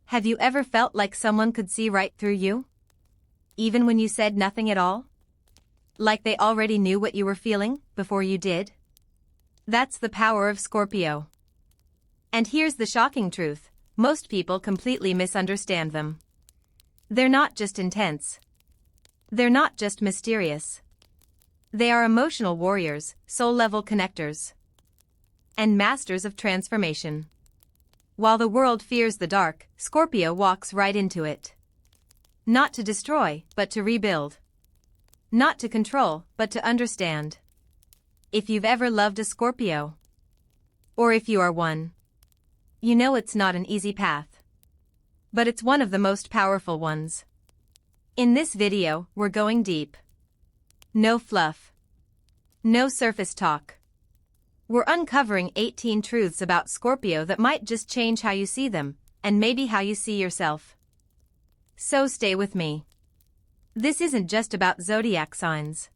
Have you ever felt like someone could see right through you? Even when you said nothing at all? Like they already knew what you were feeling before you did? That's the power of Scorpio. And here's the shocking truth: most people completely misunderstand them. They're not just intense. They're not just mysterious. They are emotional warriors, soul-level connectors, and masters of transformation. While the world fears the dark, Scorpio walks right into it. Not to destroy, but to rebuild. Not to control, but to understand. If you've ever loved a Scorpio, or if you are one, you know it's not an easy path. But it's one of the most powerful ones. In this video, we're going deep. No fluff. No surface talk. We're uncovering 18 truths about Scorpio that might just change how you see them, and maybe how you see yourself. So stay with me. This isn't just about zodiac signs.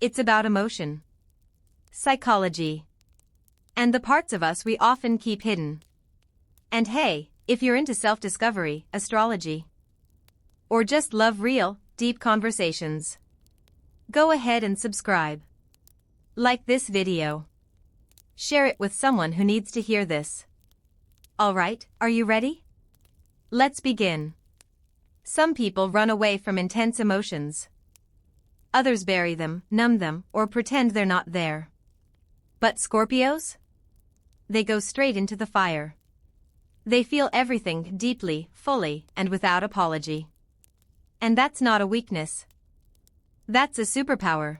It's about emotion, psychology, and the parts of us we often keep hidden. And hey, if you're into self-discovery, astrology, or just love real, deep conversations, go ahead and subscribe. Like this video. Share it with someone who needs to hear this. Alright, are you ready? Let's begin. Some people run away from intense emotions. Others bury them, numb them, or pretend they're not there. But Scorpios? They go straight into the fire. They feel everything deeply, fully, and without apology. And that's not a weakness. That's a superpower.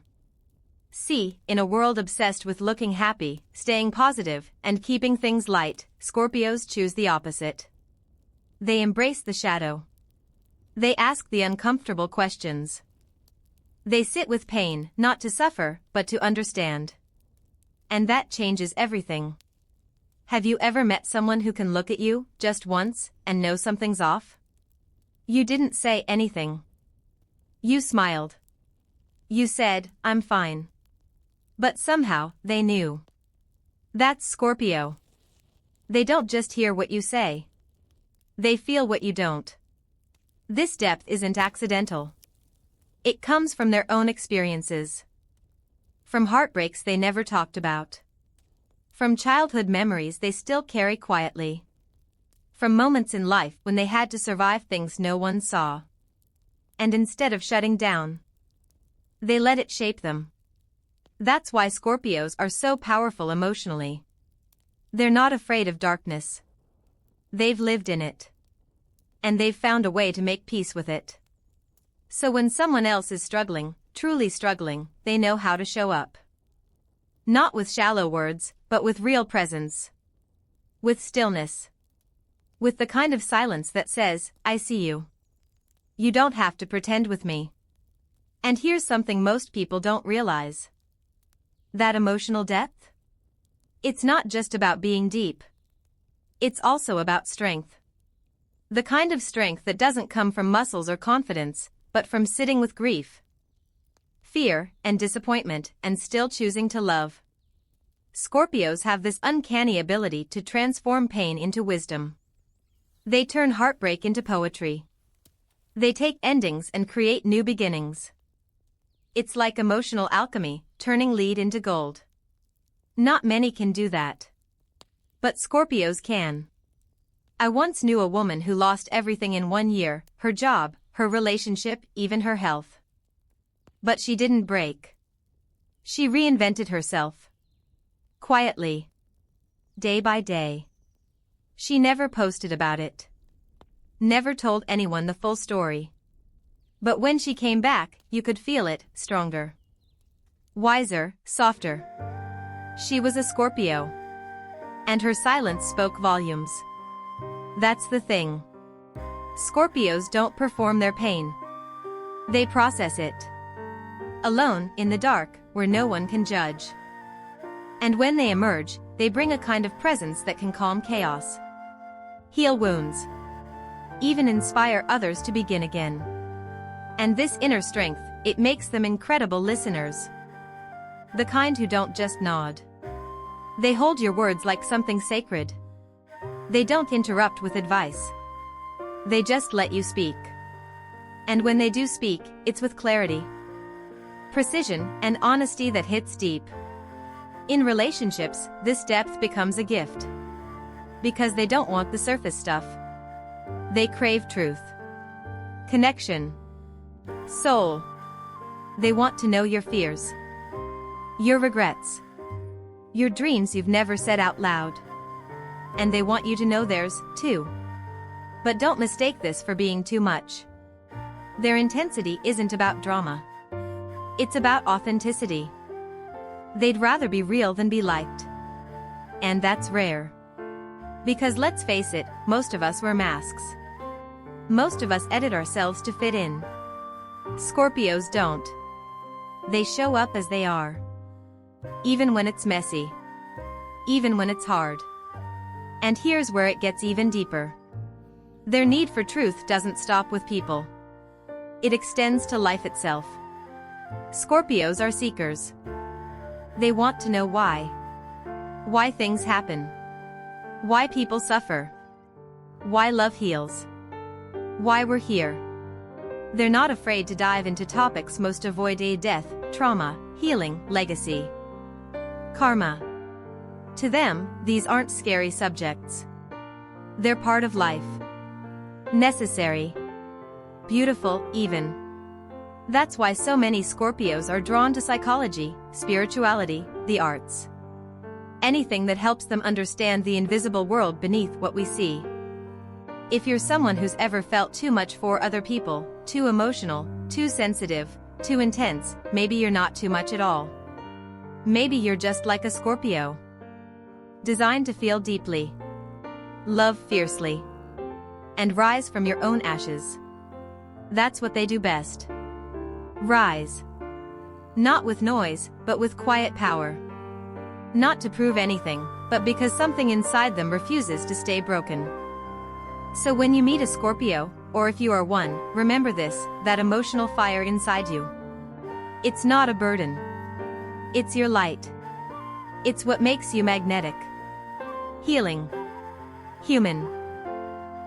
See, in a world obsessed with looking happy, staying positive, and keeping things light, Scorpios choose the opposite. They embrace the shadow. They ask the uncomfortable questions. They sit with pain, not to suffer, but to understand. And that changes everything. Have you ever met someone who can look at you, just once, and know something's off? You didn't say anything. You smiled. You said, "I'm fine." But somehow, they knew. That's Scorpio. They don't just hear what you say. They feel what you don't. This depth isn't accidental. It comes from their own experiences. From heartbreaks they never talked about. From childhood memories they still carry quietly. From moments in life when they had to survive things no one saw. And instead of shutting down, they let it shape them. That's why Scorpios are so powerful emotionally. They're not afraid of darkness. They've lived in it. And they've found a way to make peace with it. So when someone else is struggling, truly struggling, they know how to show up. Not with shallow words, but with real presence. With stillness. With the kind of silence that says, "I see you. You don't have to pretend with me." And here's something most people don't realize. That emotional depth? It's not just about being deep. It's also about strength. The kind of strength that doesn't come from muscles or confidence, but from sitting with grief, fear, and disappointment, and still choosing to love. Scorpios have this uncanny ability to transform pain into wisdom. They turn heartbreak into poetry. They take endings and create new beginnings. It's like emotional alchemy, turning lead into gold. Not many can do that. But Scorpios can. I once knew a woman who lost everything in 1 year, her job, her relationship, even her health. But she didn't break. She reinvented herself. Quietly. Day by day. She never posted about it. Never told anyone the full story. But when she came back, you could feel it, stronger. Wiser, softer. She was a Scorpio. And her silence spoke volumes. That's the thing. Scorpios don't perform their pain. They process it. Alone, in the dark, where no one can judge. And when they emerge, they bring a kind of presence that can calm chaos. Heal wounds. Even inspire others to begin again. And this inner strength, it makes them incredible listeners. The kind who don't just nod. They hold your words like something sacred. They don't interrupt with advice. They just let you speak. And when they do speak, it's with clarity, precision, and honesty that hits deep. In relationships, this depth becomes a gift. Because they don't want the surface stuff. They crave truth, connection, soul. They want to know your fears, your regrets, your dreams you've never said out loud. And they want you to know theirs, too. But don't mistake this for being too much. Their intensity isn't about drama. It's about authenticity. They'd rather be real than be liked. And that's rare. Because let's face it, most of us wear masks. Most of us edit ourselves to fit in. Scorpios don't. They show up as they are. Even when it's messy. Even when it's hard. And here's where it gets even deeper. Their need for truth doesn't stop with people. It extends to life itself. Scorpios are seekers. They want to know why. Why things happen. Why people suffer. Why love heals. Why we're here. They're not afraid to dive into topics most avoid: death, trauma, healing, legacy, karma. To them, these aren't scary subjects. They're part of life. Necessary. Beautiful, even. That's why so many Scorpios are drawn to psychology, spirituality, the arts. Anything that helps them understand the invisible world beneath what we see. If you're someone who's ever felt too much for other people, too emotional, too sensitive, too intense, maybe you're not too much at all. Maybe you're just like a Scorpio. Designed to feel deeply, love fiercely, and rise from your own ashes. That's what they do best. Rise. Not with noise, but with quiet power. Not to prove anything, but because something inside them refuses to stay broken. So when you meet a Scorpio, or if you are one, remember this, that emotional fire inside you. It's not a burden. It's your light. It's what makes you magnetic, healing, human.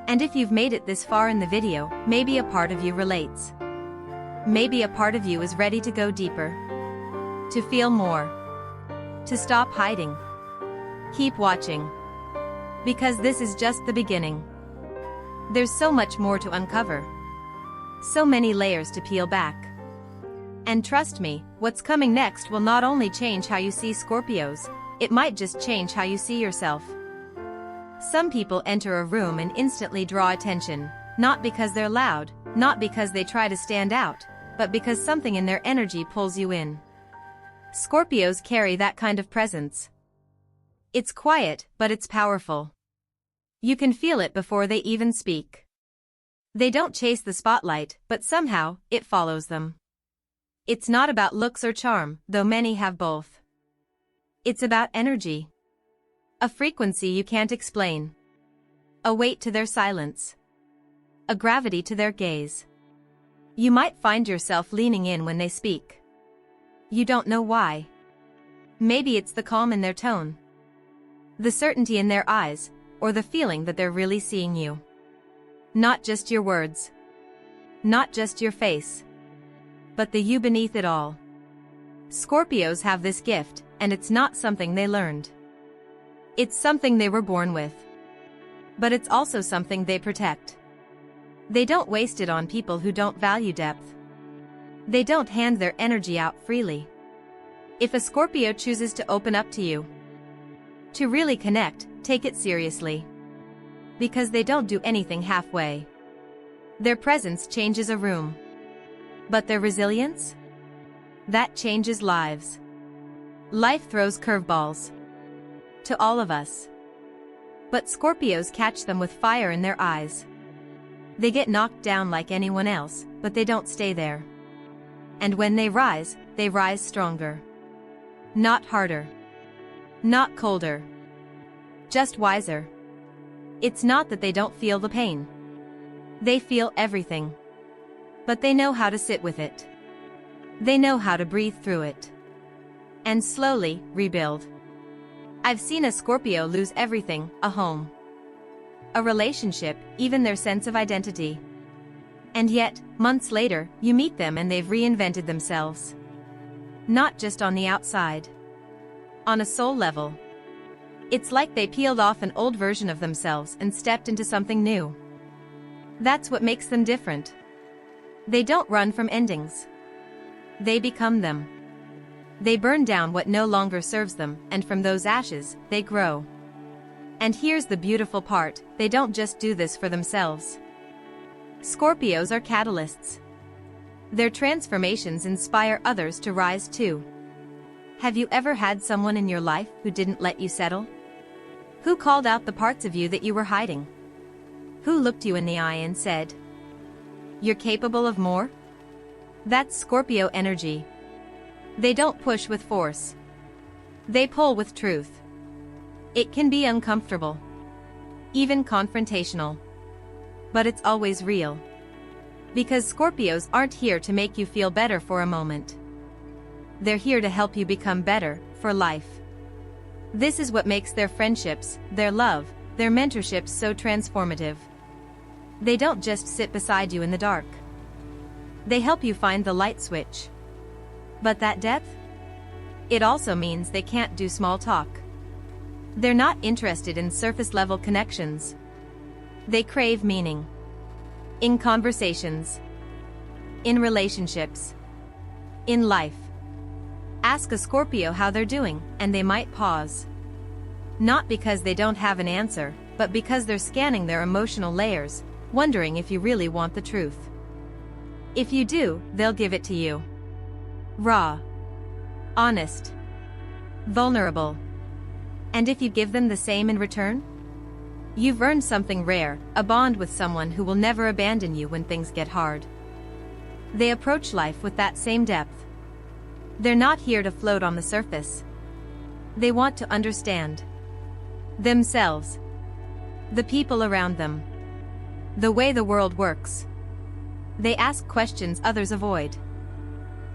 And if you've made it this far in the video, maybe a part of you relates. Maybe a part of you is ready to go deeper, to feel more, to stop hiding. Keep watching. Because this is just the beginning. There's so much more to uncover. So many layers to peel back. And trust me, what's coming next will not only change how you see Scorpios, it might just change how you see yourself. Some people enter a room and instantly draw attention, not because they're loud, not because they try to stand out, but because something in their energy pulls you in. Scorpios carry that kind of presence. It's quiet, but it's powerful. You can feel it before they even speak. They don't chase the spotlight, but somehow, it follows them. It's not about looks or charm, though many have both. It's about energy. A frequency you can't explain. A weight to their silence. A gravity to their gaze. You might find yourself leaning in when they speak. You don't know why. Maybe it's the calm in their tone, the certainty in their eyes, or the feeling that they're really seeing you. Not just your words. Not just your face. But the you beneath it all. Scorpios have this gift, and it's not something they learned. It's something they were born with. But it's also something they protect. They don't waste it on people who don't value depth. They don't hand their energy out freely. If a Scorpio chooses to open up to you, to really connect, take it seriously. Because they don't do anything halfway. Their presence changes a room. But their resilience? That changes lives. Life throws curveballs. To all of us. But Scorpios catch them with fire in their eyes. They get knocked down like anyone else, but they don't stay there. And when they rise stronger. Not harder. Not colder. Just wiser. It's not that they don't feel the pain. They feel everything. But they know how to sit with it. They know how to breathe through it. And slowly, rebuild. I've seen a Scorpio lose everything, a home, a relationship, even their sense of identity. And yet, months later, you meet them and they've reinvented themselves. Not just on the outside. On a soul level. It's like they peeled off an old version of themselves and stepped into something new. That's what makes them different. They don't run from endings. They become them. They burn down what no longer serves them, and from those ashes, they grow. And here's the beautiful part, they don't just do this for themselves. Scorpios are catalysts. Their transformations inspire others to rise too. Have you ever had someone in your life who didn't let you settle? Who called out the parts of you that you were hiding? Who looked you in the eye and said, "You're capable of more"? That's Scorpio energy. They don't push with force. They pull with truth. It can be uncomfortable. Even confrontational. But it's always real. Because Scorpios aren't here to make you feel better for a moment. They're here to help you become better, for life. This is what makes their friendships, their love, their mentorships so transformative. They don't just sit beside you in the dark. They help you find the light switch. But that depth? It also means they can't do small talk. They're not interested in surface-level connections. They crave meaning. In conversations. In relationships. In life. Ask a Scorpio how they're doing, and they might pause. Not because they don't have an answer, but because they're scanning their emotional layers, wondering if you really want the truth. If you do, they'll give it to you. Raw. Honest. Vulnerable. And if you give them the same in return? You've earned something rare, a bond with someone who will never abandon you when things get hard. They approach life with that same depth. They're not here to float on the surface. They want to understand themselves, the people around them, the way the world works. They ask questions others avoid.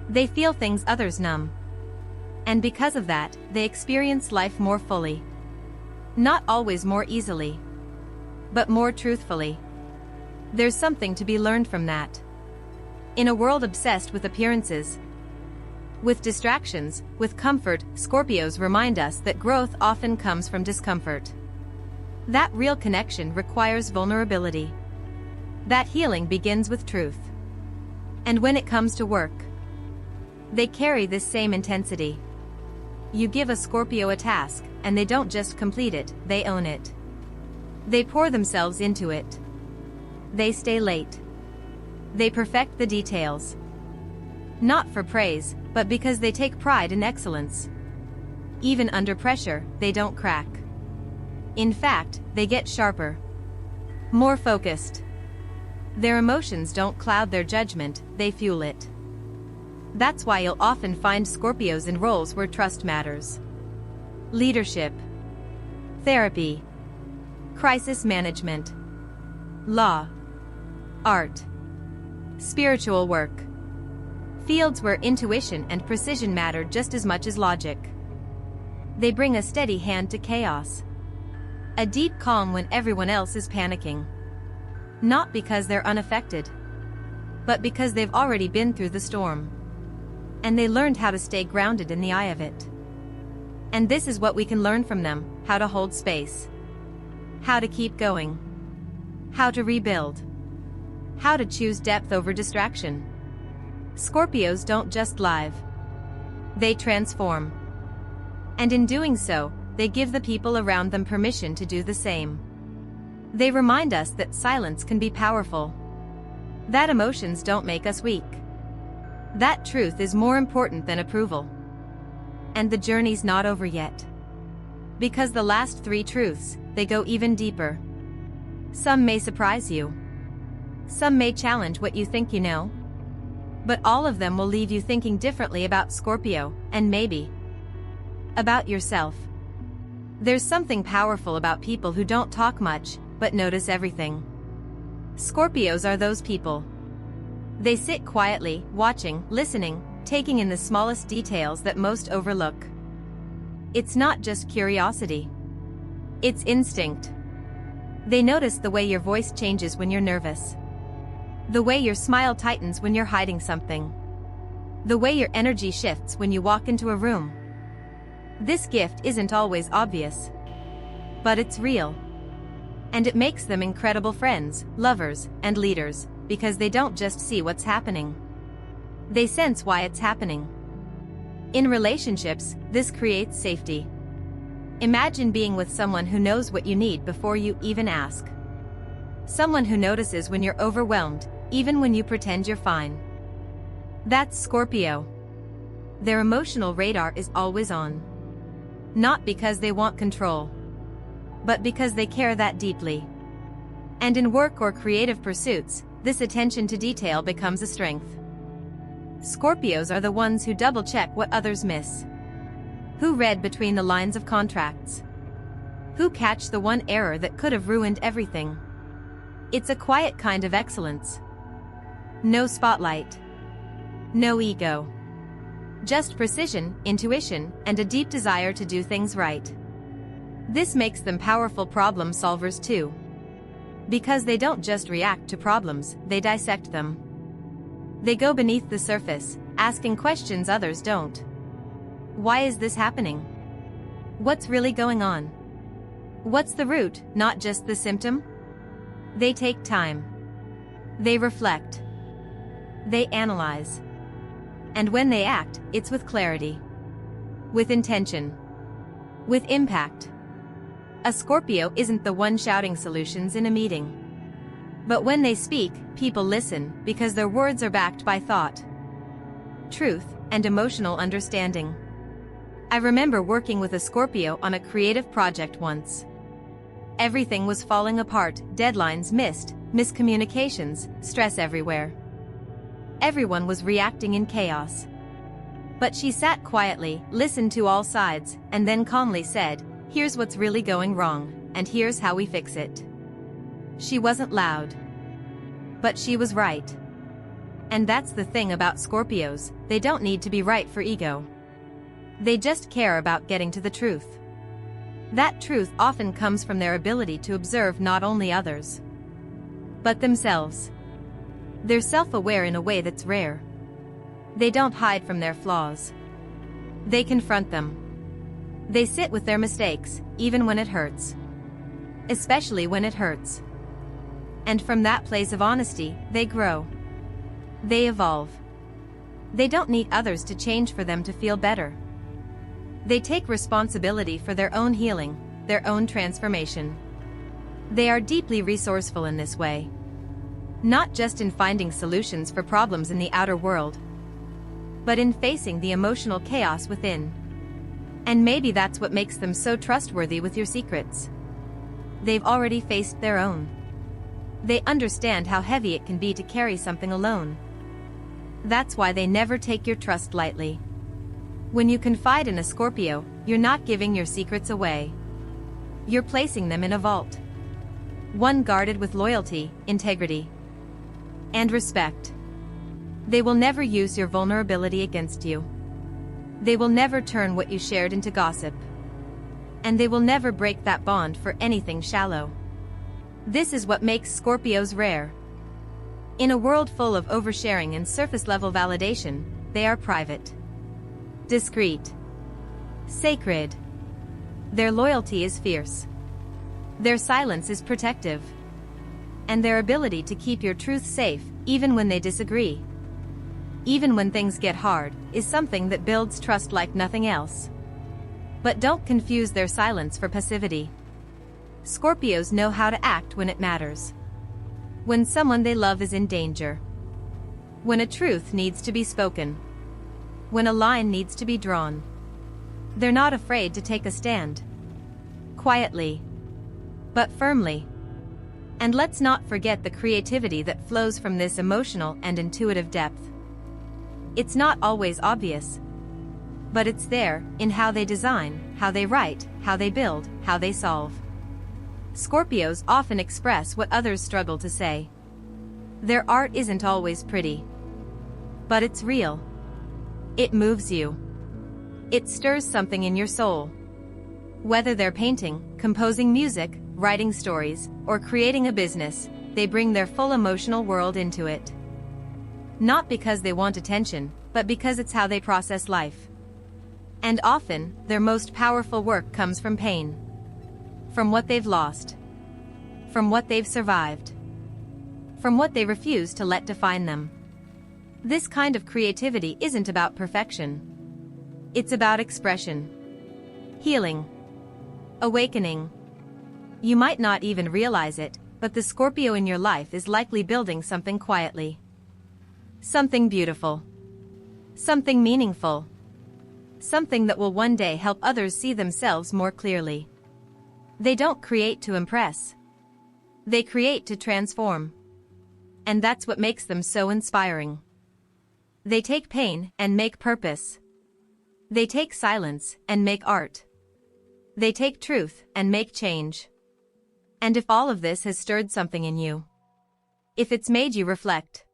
They feel things others numb. And because of that, they experience life more fully. Not always more easily, but more truthfully. There's something to be learned from that. In a world obsessed with appearances, with distractions, with comfort, Scorpios remind us that growth often comes from discomfort. That real connection requires vulnerability. That healing begins with truth. And when it comes to work, they carry this same intensity. You give a Scorpio a task, and they don't just complete it, they own it. They pour themselves into it. They stay late. They perfect the details. Not for praise, but because they take pride in excellence. Even under pressure, they don't crack. In fact, they get sharper. More focused. Their emotions don't cloud their judgment, they fuel it. That's why you'll often find Scorpios in roles where trust matters. Leadership. Therapy. Crisis management. Law. Art. Spiritual work. Fields where intuition and precision matter just as much as logic. They bring a steady hand to chaos. A deep calm when everyone else is panicking. Not because they're unaffected, but because they've already been through the storm. And they learned how to stay grounded in the eye of it. And this is what we can learn from them: how to hold space, how to keep going, how to rebuild, how to choose depth over distraction. Scorpios don't just live. They transform. And in doing so, they give the people around them permission to do the same. They remind us that silence can be powerful. That emotions don't make us weak. That truth is more important than approval. And the journey's not over yet. Because the last 3 truths, they go even deeper. Some may surprise you. Some may challenge what you think you know. But all of them will leave you thinking differently about Scorpio, and maybe about yourself. There's something powerful about people who don't talk much, but notice everything. Scorpios are those people. They sit quietly, watching, listening, taking in the smallest details that most overlook. It's not just curiosity. It's instinct. They notice the way your voice changes when you're nervous. The way your smile tightens when you're hiding something. The way your energy shifts when you walk into a room. This gift isn't always obvious. But it's real. And it makes them incredible friends, lovers, and leaders, because they don't just see what's happening. They sense why it's happening. In relationships, this creates safety. Imagine being with someone who knows what you need before you even ask. Someone who notices when you're overwhelmed, even when you pretend you're fine. That's Scorpio. Their emotional radar is always on. Not because they want control, but because they care that deeply. And in work or creative pursuits, this attention to detail becomes a strength. Scorpios are the ones who double-check what others miss. Who read between the lines of contracts? Who catch the one error that could have ruined everything? It's a quiet kind of excellence. No spotlight. No ego. Just precision, intuition, and a deep desire to do things right. This makes them powerful problem solvers too. Because they don't just react to problems, they dissect them. They go beneath the surface, asking questions others don't. Why is this happening? What's really going on? What's the root, not just the symptom? They take time. They reflect. They analyze. And when they act, it's with clarity. With intention. With impact. A Scorpio isn't the one shouting solutions in a meeting. But when they speak, people listen because their words are backed by thought, truth, and emotional understanding. I remember working with a Scorpio on a creative project once. Everything was falling apart, deadlines missed, miscommunications, stress everywhere. Everyone was reacting in chaos. But she sat quietly, listened to all sides, and then calmly said, "Here's what's really going wrong, and here's how we fix it." She wasn't loud. But she was right. And that's the thing about Scorpios, they don't need to be right for ego. They just care about getting to the truth. That truth often comes from their ability to observe not only others, but themselves. They're self-aware in a way that's rare. They don't hide from their flaws. They confront them. They sit with their mistakes, even when it hurts. Especially when it hurts. And from that place of honesty, they grow. They evolve. They don't need others to change for them to feel better. They take responsibility for their own healing, their own transformation. They are deeply resourceful in this way. Not just in finding solutions for problems in the outer world, but in facing the emotional chaos within. And maybe that's what makes them so trustworthy with your secrets. They've already faced their own. They understand how heavy it can be to carry something alone. That's why they never take your trust lightly. When you confide in a Scorpio, you're not giving your secrets away. You're placing them in a vault. One guarded with loyalty, integrity, and respect. They will never use your vulnerability against you. They will never turn what you shared into gossip. And they will never break that bond for anything shallow. This is what makes Scorpios rare. In a world full of oversharing and surface-level validation, they are private, discreet, sacred. Their loyalty is fierce. Their silence is protective. And their ability to keep your truth safe, even when they disagree, even when things get hard, is something that builds trust like nothing else. But don't confuse their silence for passivity. Scorpios know how to act when it matters. When someone they love is in danger. When a truth needs to be spoken. When a line needs to be drawn. They're not afraid to take a stand. Quietly, but firmly. And let's not forget the creativity that flows from this emotional and intuitive depth. It's not always obvious, but it's there, in how they design, how they write, how they build, how they solve. Scorpios often express what others struggle to say. Their art isn't always pretty, but it's real. It moves you. It stirs something in your soul. Whether they're painting, composing music, writing stories, or creating a business, they bring their full emotional world into it. Not because they want attention, but because it's how they process life. And often, their most powerful work comes from pain. From what they've lost. From what they've survived. From what they refuse to let define them. This kind of creativity isn't about perfection. It's about expression. Healing. Awakening. You might not even realize it, but the Scorpio in your life is likely building something quietly. Something beautiful. Something meaningful. Something that will one day help others see themselves more clearly. They don't create to impress. They create to transform. And that's what makes them so inspiring. They take pain and make purpose. They take silence and make art. They take truth and make change. And if all of this has stirred something in you, if it's made you reflect,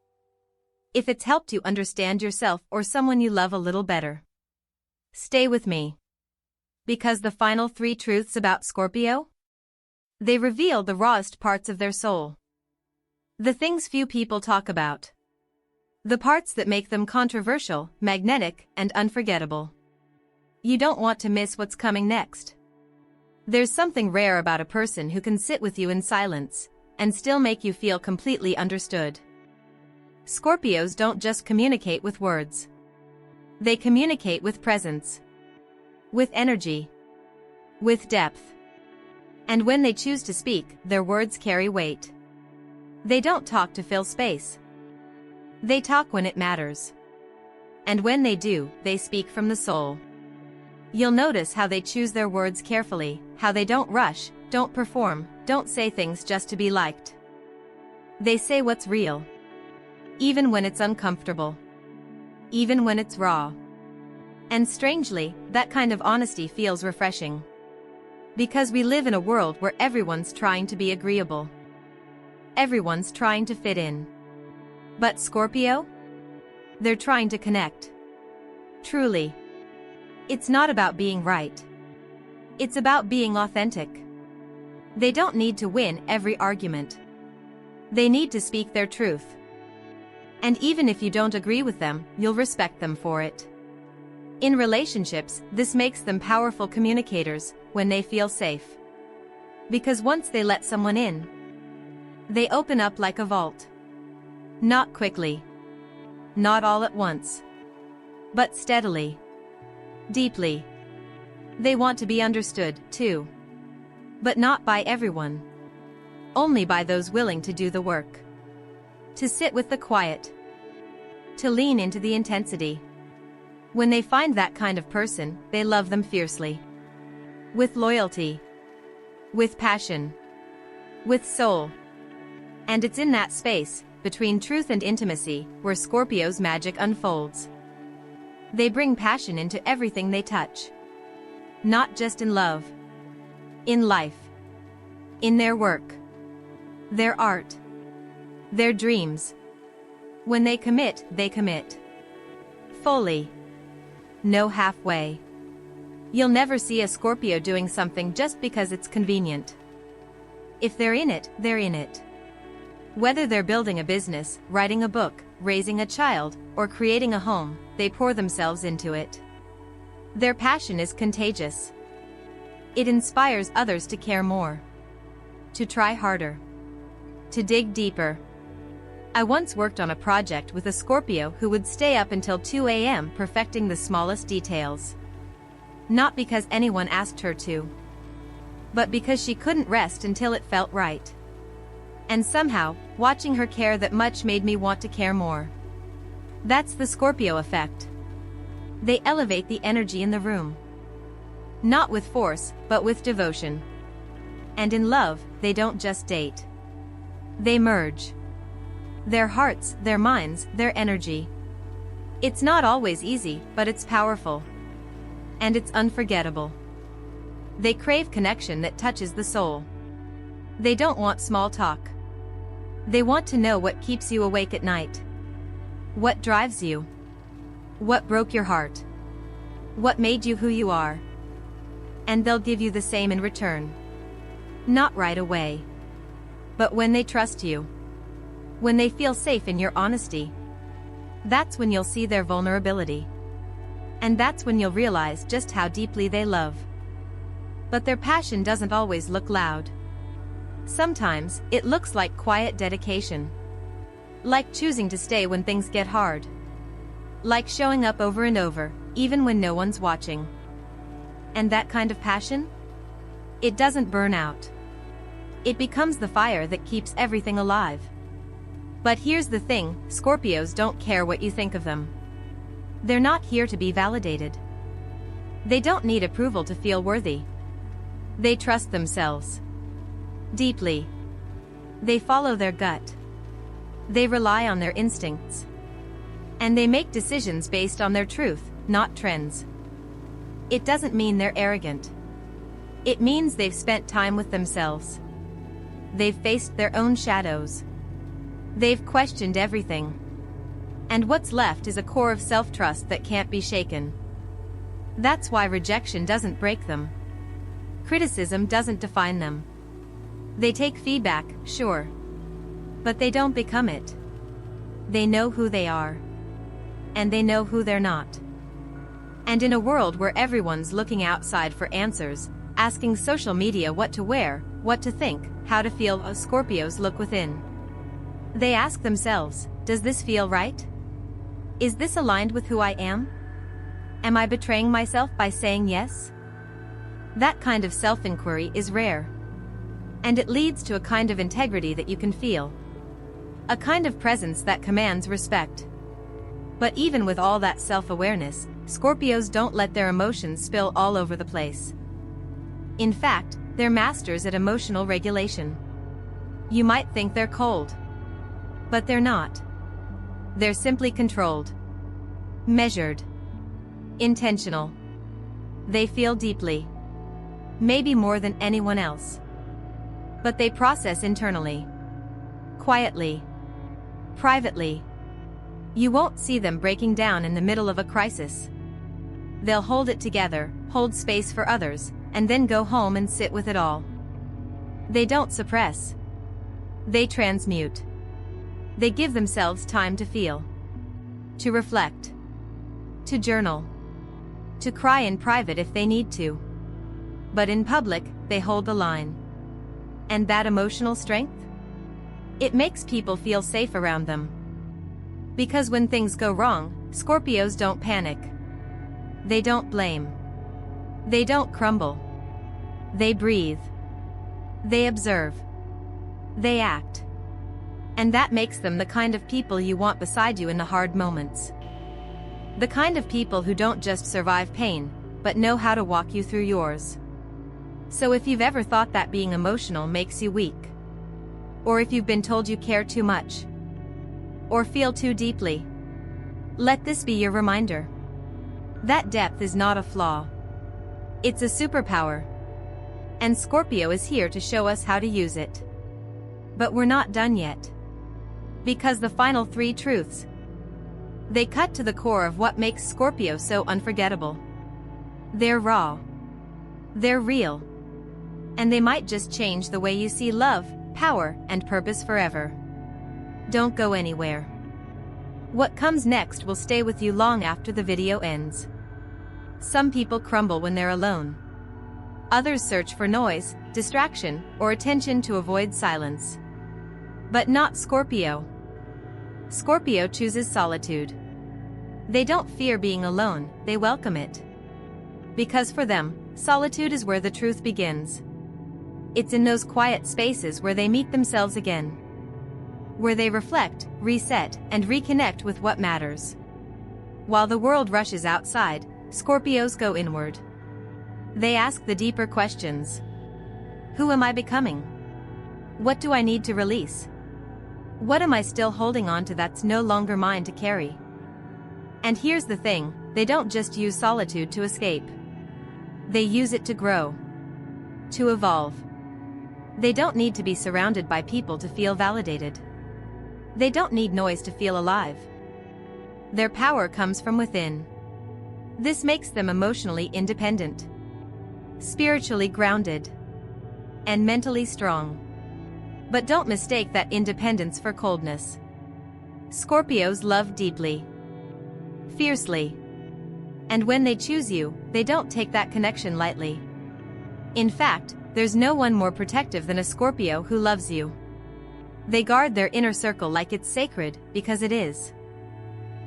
if it's helped you understand yourself or someone you love a little better, stay with me. Because the final 3 truths about Scorpio? They reveal the rawest parts of their soul. The things few people talk about. The parts that make them controversial, magnetic, and unforgettable. You don't want to miss what's coming next. There's something rare about a person who can sit with you in silence and still make you feel completely understood. Scorpios don't just communicate with words. They communicate with presence. With energy. With depth. And when they choose to speak, their words carry weight. They don't talk to fill space. They talk when it matters. And when they do, they speak from the soul. You'll notice how they choose their words carefully, how they don't rush, don't perform, don't say things just to be liked. They say what's real. Even when it's uncomfortable. Even when it's raw. And strangely, that kind of honesty feels refreshing. Because we live in a world where everyone's trying to be agreeable. Everyone's trying to fit in. But Scorpio? They're trying to connect. Truly. It's not about being right. It's about being authentic. They don't need to win every argument. They need to speak their truth. And even if you don't agree with them, you'll respect them for it. In relationships, this makes them powerful communicators when they feel safe. Because once they let someone in, they open up like a vault. Not quickly. Not all at once. But steadily. Deeply. They want to be understood, too. But not by everyone. Only by those willing to do the work. To sit with the quiet. To lean into the intensity. When they find that kind of person, they love them fiercely. With loyalty. With passion. With soul. And it's in that space, between truth and intimacy, where Scorpio's magic unfolds. They bring passion into everything they touch. Not just in love. In life. In their work. Their art. Their dreams. When they commit, they commit. Fully. No halfway. You'll never see a Scorpio doing something just because it's convenient. If they're in it, they're in it. Whether they're building a business, writing a book, raising a child, or creating a home, they pour themselves into it. Their passion is contagious. It inspires others to care more. To try harder. To dig deeper. I once worked on a project with a Scorpio who would stay up until 2 a.m. perfecting the smallest details. Not because anyone asked her to, but because she couldn't rest until it felt right. And somehow, watching her care that much made me want to care more. That's the Scorpio effect. They elevate the energy in the room. Not with force, but with devotion. And in love, they don't just date. They merge. Their hearts, their minds, their energy. It's not always easy, but it's powerful. And it's unforgettable. They crave connection that touches the soul. They don't want small talk. They want to know what keeps you awake at night. What drives you? What broke your heart? What made you who you are? And they'll give you the same in return. Not right away. But when they trust you. When they feel safe in your honesty. That's when you'll see their vulnerability. And that's when you'll realize just how deeply they love. But their passion doesn't always look loud. Sometimes, it looks like quiet dedication. Like choosing to stay when things get hard. Like showing up over and over, even when no one's watching. And that kind of passion? It doesn't burn out. It becomes the fire that keeps everything alive. But here's the thing, Scorpios don't care what you think of them. They're not here to be validated. They don't need approval to feel worthy. They trust themselves. Deeply. They follow their gut. They rely on their instincts. And they make decisions based on their truth, not trends. It doesn't mean they're arrogant. It means they've spent time with themselves. They've faced their own shadows. They've questioned everything. And what's left is a core of self-trust that can't be shaken. That's why rejection doesn't break them. Criticism doesn't define them. They take feedback, sure. But they don't become it. They know who they are. And they know who they're not. And in a world where everyone's looking outside for answers, asking social media what to wear, what to think, how to feel, Scorpios look within. They ask themselves, does this feel right? Is this aligned with who I am? Am I betraying myself by saying yes? That kind of self-inquiry is rare. And it leads to a kind of integrity that you can feel. A kind of presence that commands respect. But even with all that self-awareness, Scorpios don't let their emotions spill all over the place. In fact, they're masters at emotional regulation. You might think they're cold. But they're not. They're simply controlled. Measured. Intentional. They feel deeply. Maybe more than anyone else. But they process internally. Quietly. Privately. You won't see them breaking down in the middle of a crisis. They'll hold it together, hold space for others, and then go home and sit with it all. They don't suppress. They transmute. They give themselves time to feel. To reflect. To journal. To cry in private if they need to. But in public, they hold the line. And that emotional strength? It makes people feel safe around them. Because when things go wrong, Scorpios don't panic. They don't blame. They don't crumble. They breathe. They observe. They act. And that makes them the kind of people you want beside you in the hard moments. The kind of people who don't just survive pain, but know how to walk you through yours. So if you've ever thought that being emotional makes you weak, or if you've been told you care too much, or feel too deeply, let this be your reminder. That depth is not a flaw. It's a superpower. And Scorpio is here to show us how to use it. But we're not done yet. Because the final 3 truths, they cut to the core of what makes Scorpio so unforgettable. They're raw. They're real. And they might just change the way you see love, power, and purpose forever. Don't go anywhere. What comes next will stay with you long after the video ends. Some people crumble when they're alone. Others search for noise, distraction, or attention to avoid silence. But not Scorpio. Scorpio chooses solitude. They don't fear being alone, they welcome it. Because for them, solitude is where the truth begins. It's in those quiet spaces where they meet themselves again. Where they reflect, reset, and reconnect with what matters. While the world rushes outside, Scorpios go inward. They ask the deeper questions. Who am I becoming? What do I need to release? What am I still holding on to that's no longer mine to carry? And here's the thing, they don't just use solitude to escape. They use it to grow. To evolve. They don't need to be surrounded by people to feel validated. They don't need noise to feel alive. Their power comes from within. This makes them emotionally independent. Spiritually grounded. and mentally strong. But don't mistake that independence for coldness. Scorpios love deeply, fiercely. And when they choose you, they don't take that connection lightly. In fact, there's no one more protective than a Scorpio who loves you. They guard their inner circle like it's sacred, because it is.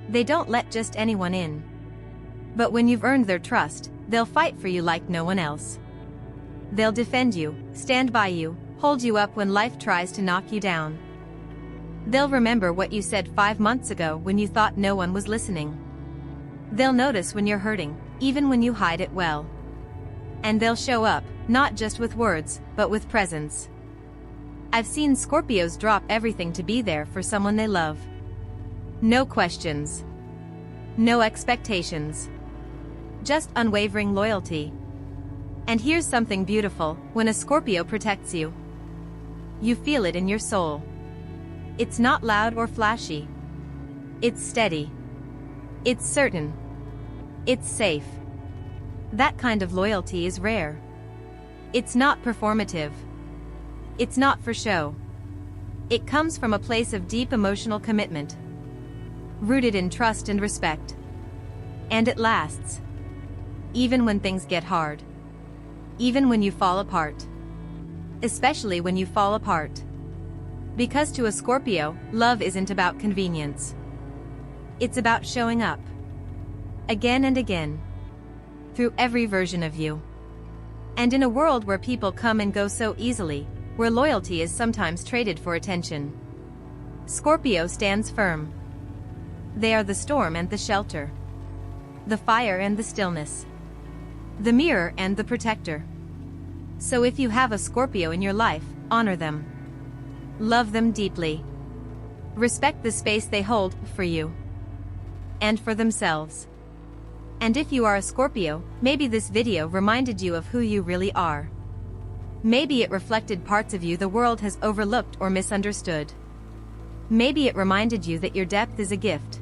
They don't let just anyone in. But when you've earned their trust, they'll fight for you like no one else. They'll defend you, stand by you, hold you up when life tries to knock you down. They'll remember what you said 5 months ago when you thought no one was listening. They'll notice when you're hurting, even when you hide it well. And they'll show up, not just with words, but with presence. I've seen Scorpios drop everything to be there for someone they love. No questions. No expectations. Just unwavering loyalty. And here's something beautiful: when a Scorpio protects you, you feel it in your soul. It's not loud or flashy. It's steady. It's certain. It's safe. That kind of loyalty is rare. It's not performative. It's not for show. It comes from a place of deep emotional commitment, rooted in trust and respect. And it lasts. Even when things get hard. Even when you fall apart. Especially when you fall apart. Because to a Scorpio, love isn't about convenience. It's about showing up. Again and again. Through every version of you. And in a world where people come and go so easily, where loyalty is sometimes traded for attention, Scorpio stands firm. They are the storm and the shelter. The fire and the stillness. The mirror and the protector. So if you have a Scorpio in your life, honor them. Love them deeply. Respect the space they hold for you. And for themselves. And if you are a Scorpio, maybe this video reminded you of who you really are. Maybe it reflected parts of you the world has overlooked or misunderstood. Maybe it reminded you that your depth is a gift.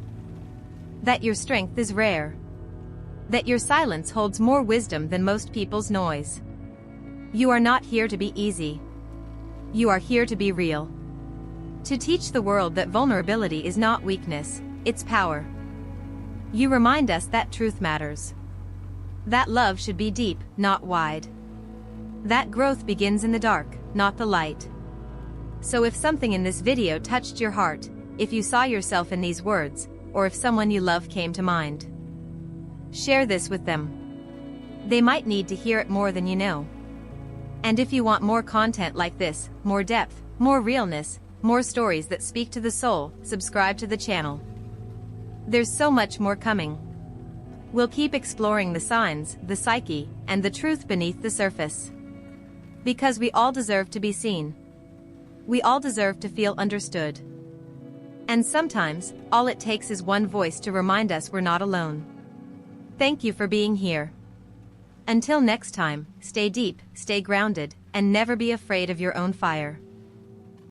That your strength is rare. That your silence holds more wisdom than most people's noise. You are not here to be easy. You are here to be real. To teach the world that vulnerability is not weakness, it's power. You remind us that truth matters. That love should be deep, not wide. That growth begins in the dark, not the light. So if something in this video touched your heart, if you saw yourself in these words, or if someone you love came to mind, share this with them. They might need to hear it more than you know. And if you want more content like this, more depth, more realness, more stories that speak to the soul, subscribe to the channel. There's so much more coming. We'll keep exploring the signs, the psyche, and the truth beneath the surface. Because we all deserve to be seen. We all deserve to feel understood. And sometimes, all it takes is one voice to remind us we're not alone. Thank you for being here. Until next time, stay deep, stay grounded, and never be afraid of your own fire.